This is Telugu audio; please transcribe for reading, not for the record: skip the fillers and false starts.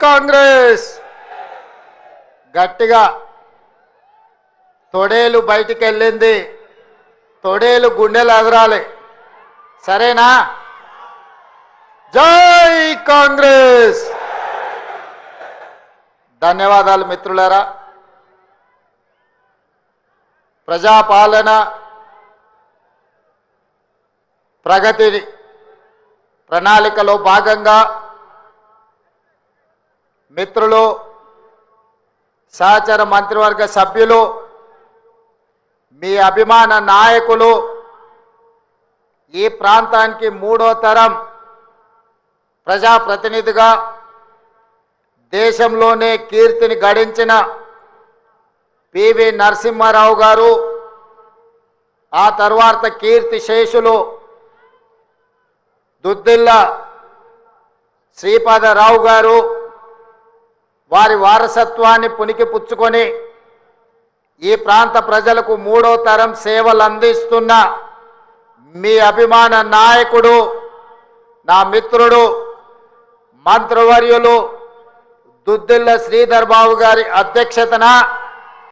కాంగ్రెస్ గట్టిగా తొడేలు బయటికి వెళ్ళింది, తొడేలు గుండెలు ఎదరాలి, సరేనా? జై కాంగ్రెస్. ధన్యవాదాలు మిత్రులారా. ప్రజాపాలన ప్రగతి ప్రణాళికలో భాగంగా మిత్రులు, సహచర మంత్రివర్గ సభ్యులు, మీ అభిమాన నాయకులు, ఈ ప్రాంతానికి మూడో తరం ప్రజాప్రతినిధిగా దేశంలోనే కీర్తిని గడించిన పివి నరసింహారావు గారు, ఆ తర్వాత కీర్తి శేషులు దుద్దిల్ల శ్రీపాదరావు గారు, వారి వారసత్వాన్ని పుణికిపుచ్చుకొని ఈ ప్రాంత ప్రజలకు మూడో తరం సేవలు అందిస్తున్న మీ అభిమాన నాయకుడు, నా మిత్రుడు, మంత్రివర్యులు దుద్దిల్ల శ్రీధర్ బాబు గారి అధ్యక్షతన